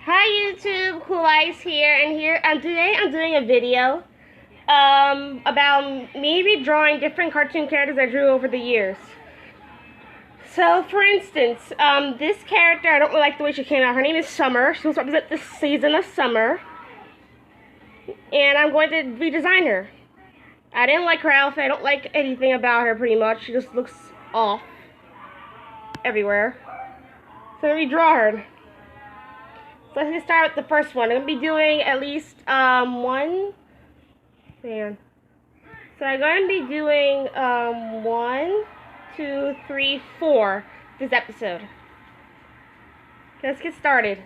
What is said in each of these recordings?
Hi YouTube, Cool Eyes here, and today I'm doing a video about me redrawing different cartoon characters I drew over the years. So, for instance, this character, I don't really like the way she came out. Her name is Summer. She will represent this season of summer, and I'm going to redesign her. I didn't like her outfit. I don't like anything about her, pretty much. She just looks off everywhere. So, redraw her. So let's get started with the first one. I'm going to be doing at least one. Man. So I'm going to be doing 1, 2, 3, 4 this episode. Okay, let's get started.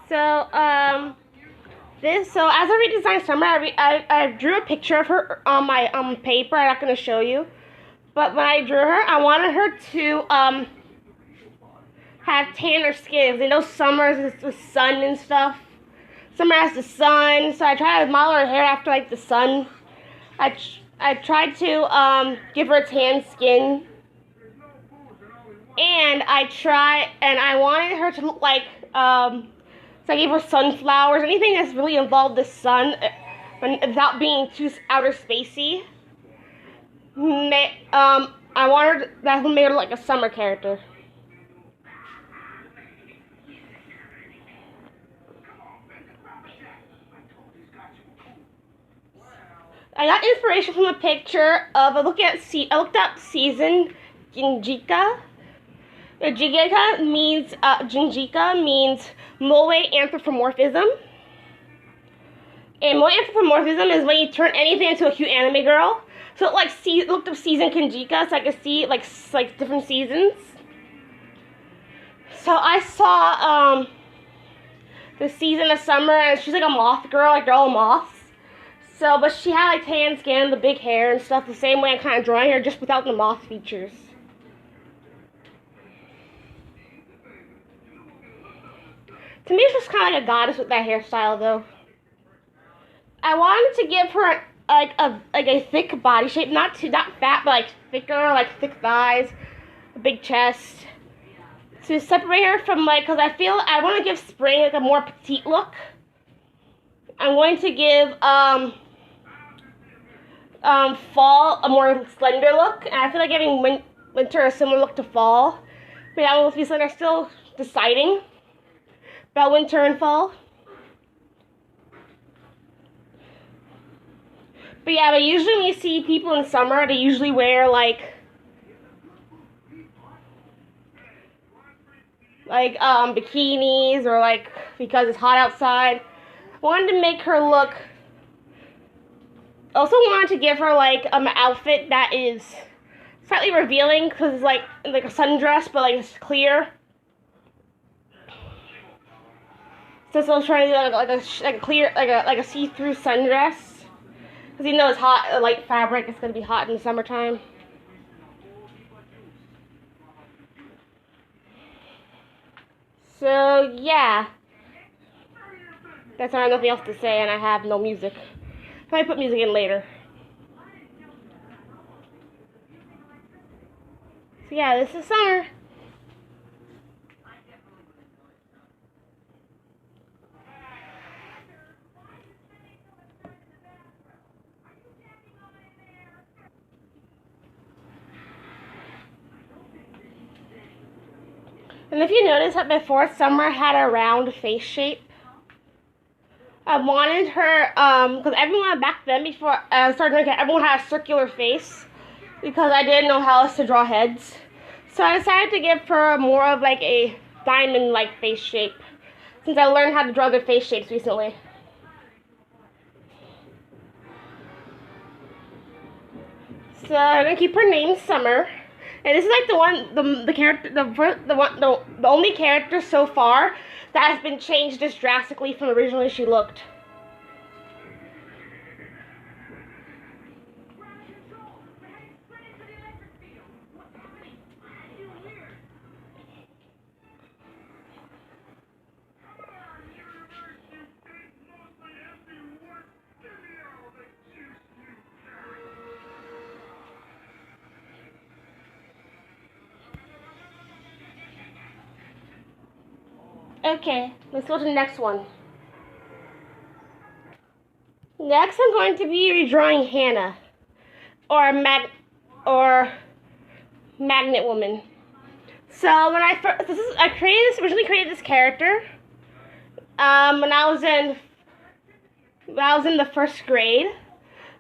So so as I redesigned Summer, I drew a picture of her on my paper. I'm not going to show you, but when I drew her, I wanted her to have tanner skin. You know, Summer is the sun and stuff. Summer has the sun, so I tried to model her hair after like the sun. I tried to give her tan skin, and I wanted her to look like so I gave her sunflowers, anything that's really involved the sun, without being too outer spacey. I wanted that made her like a summer character. I got inspiration from a picture of I looked up season Jinjika. Jinjika means moe anthropomorphism. And moe anthropomorphism is when you turn anything into a cute anime girl. So it looked up season Jinjika so I could see like different seasons. So I saw the season of summer, and she's like a moth girl, like they're all moths. So, but she had like tan skin, the big hair and stuff, the same way I'm kind of drawing her, just without the moth features. To me, it's just kind of like a goddess with that hairstyle, though. I wanted to give her a thick body shape, not fat, but like thicker, like thick thighs, a big chest, to separate her from because I want to give Spring like a more petite look. I'm going to give fall a more slender look, and I feel like giving winter a similar look to fall. But yeah, with me, I'm still deciding about winter and fall. But yeah, usually when you see people in summer, they usually wear bikinis, or because it's hot outside. I wanted to make her look. Also wanted to give her an outfit that is slightly revealing because it's like a sundress, but it's clear. So I was trying to do a clear a see-through sundress because you know it's hot, light fabric. It's gonna be hot in the summertime. So yeah, that's all. I have nothing else to say, and I have no music. I might put music in later. So yeah, this is summer. And if you notice that before, Summer had a round face shape. I wanted her, because everyone back then, before I started drinking, everyone had a circular face, because I didn't know how else to draw heads. So I decided to give her more of a diamond-like face shape, since I learned how to draw their face shapes recently. So I'm gonna keep her name Summer, and this is the only character so far that has been changed this drastically from originally she looked. Okay, let's go to the next one. Next, I'm going to be redrawing Hannah, or Magnet Woman. So when I originally created this character when I was in the first grade.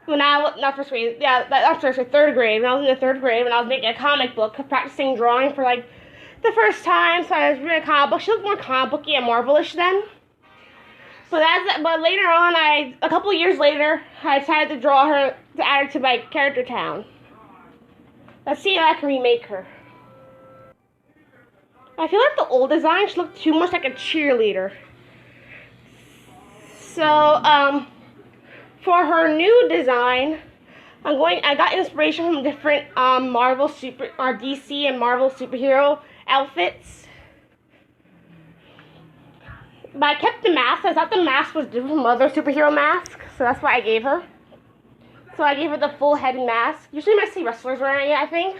Not first grade, yeah, I'm sorry, third grade. When I was in the third grade, when I was making a comic book, practicing drawing for like the first time, so I was reading a comic book. She looked more comic booky and Marvelish then. But later on, a couple of years later, I decided to draw her, to add her to my character town. Let's see if I can remake her. I feel like the old design, she looked too much like a cheerleader. So, for her new design, I got inspiration from different DC and Marvel superhero outfits. But I kept the mask. I thought the mask was different from other superhero masks, so that's why I gave her. So I gave her the full head mask. Usually I see wrestlers wearing it, I think.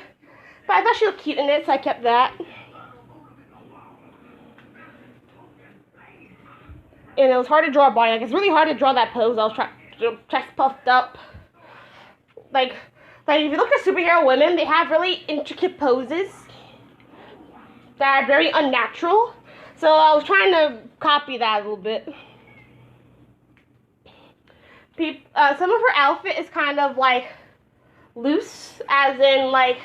But I thought she looked cute in it, so I kept that. And it was hard to draw a body. Like, it's really hard to draw that pose. I was chest puffed up. Like if you look at superhero women, they have really intricate poses that are very unnatural. So I was trying to copy that a little bit. Some of her outfit is kind of like loose, as in like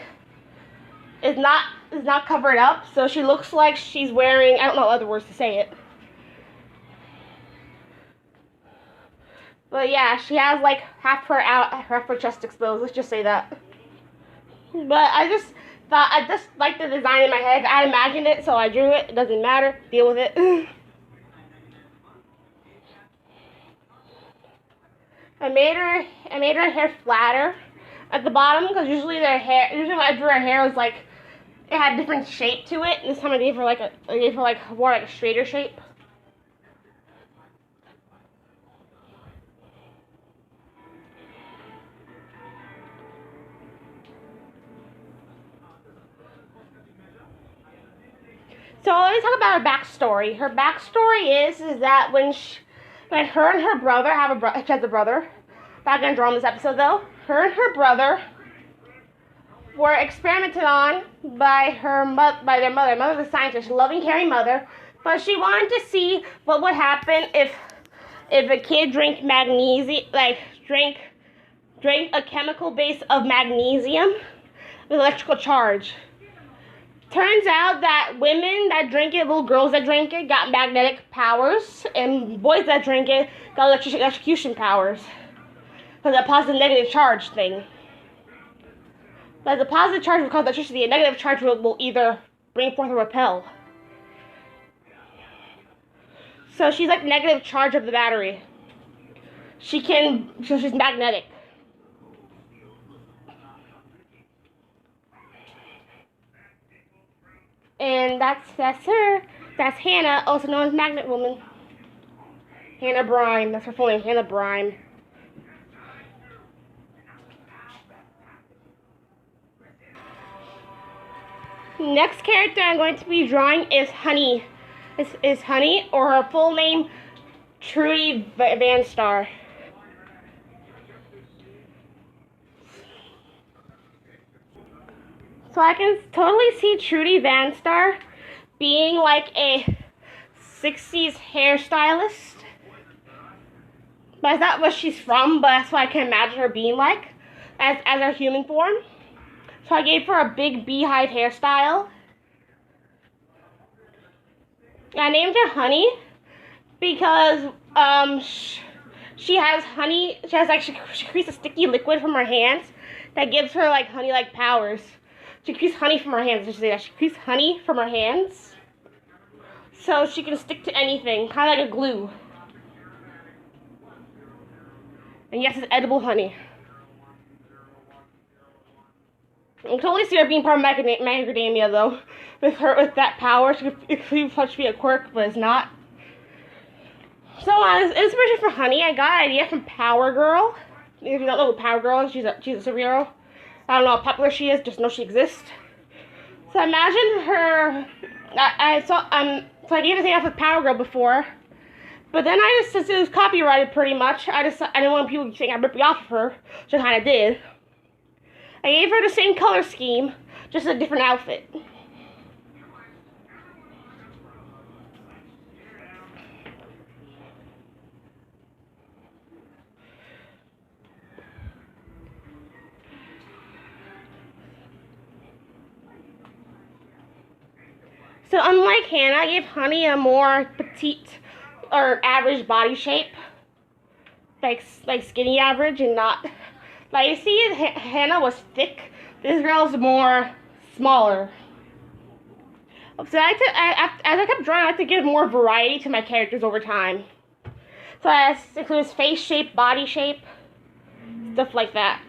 is not covered up. So she looks like she's wearing, I don't know other words to say it. But yeah, she has like half her chest exposed. Let's just say that. But I just liked the design in my head. I imagined it, so I drew it. It doesn't matter. Deal with it. I made her hair flatter at the bottom, because usually when I drew her hair, it was like it had a different shape to it. And this time I gave her more like a straighter shape. So let me talk about her backstory. Her backstory is that when her and her brother she has a brother. Not gonna draw in this episode though. Her and her brother were experimented on by their mother. My mother was a scientist, a loving, caring mother, but she wanted to see what would happen if a kid drank magnesium, drank a chemical base of magnesium with electrical charge. Turns out that women that drink it, little girls that drink it, got magnetic powers, and boys that drink it got electrocution powers. So the positive negative charge thing. But the positive charge will cause electricity, and negative charge will either bring forth or repel. So she's like negative charge of the battery. So she's magnetic. And that's her. That's Hannah, also known as Magnet Woman. Hannah Brime. That's her full name, Hannah Brime. Next character I'm going to be drawing is Honey. Is Honey, or her full name, Trudy Vanstar. So I can totally see Trudy Vanstar being like a 60s hairstylist. But that's not what she's from, but that's what I can imagine her being like as her human form. So I gave her a big beehive hairstyle. I named her Honey because she creates a sticky liquid from her hands that gives her like honey-like powers. She creates honey from her hands. She creates honey from her hands, so she can stick to anything, kind of like a glue. And yes, it's edible honey. I can totally see her being part of macadamia, though. With that power, it could possibly be a quirk, but it's not. So, as inspiration for Honey, I got an idea from Power Girl. If you don't know who Power Girl is, she's a superhero. I don't know how popular she is, just know she exists. So imagine her. So I gave the same outfit with Power Girl before. But then since it was copyrighted pretty much, I didn't want people to think I ripped me off of her, which I kind of did. I gave her the same color scheme, just a different outfit. So unlike Hannah, I gave Honey a more petite or average body shape, like skinny average, and not like you see. Hannah was thick. This girl's more smaller. So as I kept drawing, I like to give more variety to my characters over time. So I includes face shape, body shape, stuff like that.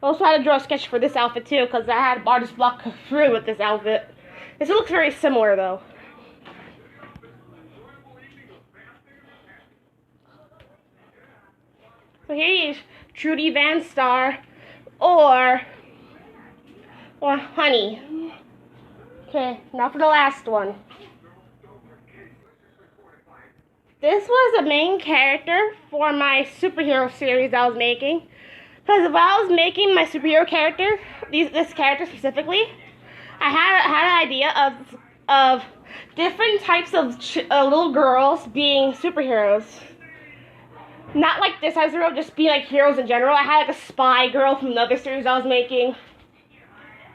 Also had to draw a sketch for this outfit too, because I had artist block through with this outfit. This looks very similar though. So here is Trudy Van Star or Honey. Okay, now for the last one. This was the main character for my superhero series I was making. Because while I was making my superhero character, this character specifically, I had an idea of different types of little girls being superheroes. Not like this type of hero, just being like heroes in general. I had like a spy girl from another series I was making.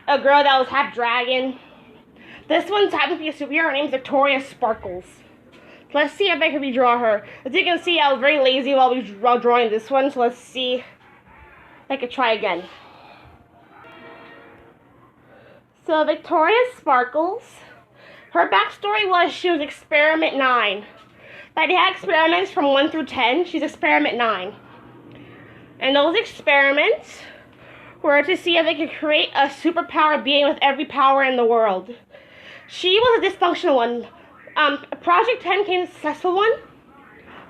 A girl that was half dragon. This one's happened to be a superhero. Her name's Victoria Sparkles. Let's see if I can redraw her. As you can see, I was very lazy while drawing this one, so let's see. I could try again. So Victoria Sparkles, her backstory was she was experiment 9. Like they had experiments from 1 through 10. She's experiment 9. And those experiments were to see if they could create a superpower being with every power in the world. She was a dysfunctional one. Project 10 came a successful one.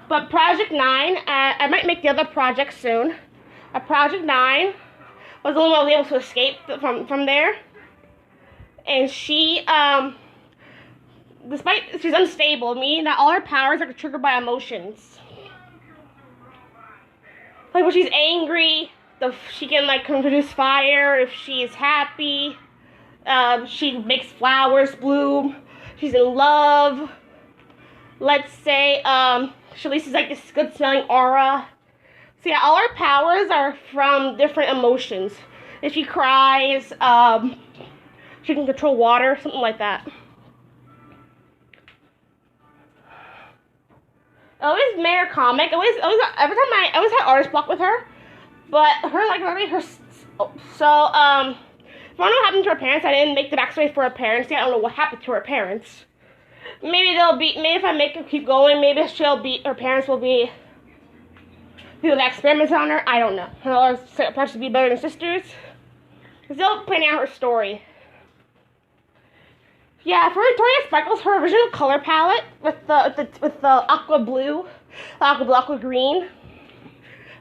But Project 9, I might make the other project soon. Project 9 was the one I was able to escape from there. And she, despite she's unstable, meaning that all her powers are triggered by emotions. Like when she's angry, she can like produce fire. If she is happy, she makes flowers bloom. She's in love. Let's say she releases like this good smelling aura. So yeah, all her powers are from different emotions. If she cries, she can control water, something like that. I always made her comic. Every time I always had artist block with her, but her like literally her. So I don't know what happened to her parents. I didn't make the backstory for her parents yet. I don't know what happened to her parents. Maybe if I make her keep going, maybe her parents will be. Do the experiments on her? I don't know. Her parents to be better than sisters. Still planning out her story. Yeah, for Victoria Sparkles, her original color palette with the aqua blue, aqua green,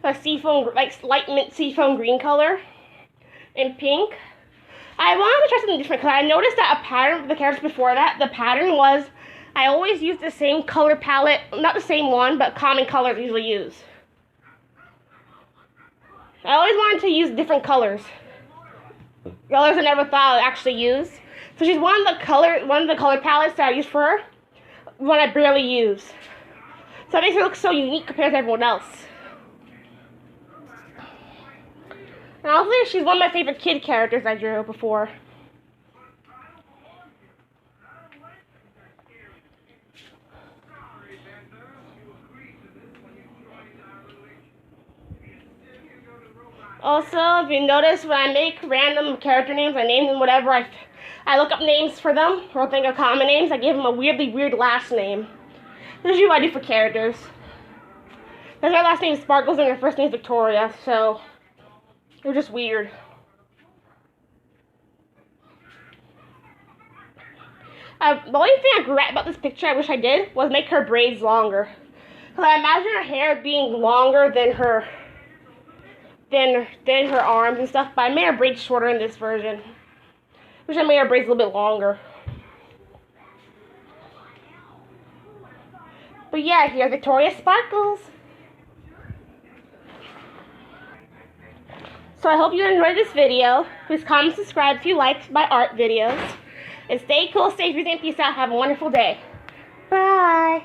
a seafoam like light mint seafoam green color, and pink. I wanted to try something different because I noticed that a pattern for the characters before that, the pattern was I always use the same color palette, not the same one, but common colors I usually use. I always wanted to use different colors. Colors I never thought I'd actually use. So she's one of the color palettes that I use for her, one I barely use. So it makes her look so unique compared to everyone else. And also, she's one of my favorite kid characters I drew before. Also, if you notice, when I make random character names, I name them whatever. I look up names for them, or think of common names. I give them a weirdly weird last name. This is usually what I do for characters. Because their last name is Sparkles and their first name is Victoria, so they're just weird. The only thing I regret about this picture, I wish I did, was make her braids longer. Because I imagine her hair being longer than her arms and stuff, but I made her braids shorter in this version. Wish I made her braids a little bit longer. But yeah, here's Victoria Sparkles. So I hope you enjoyed this video. Please comment, subscribe if you liked my art videos. And stay cool, stay free, and peace out. Have a wonderful day. Bye.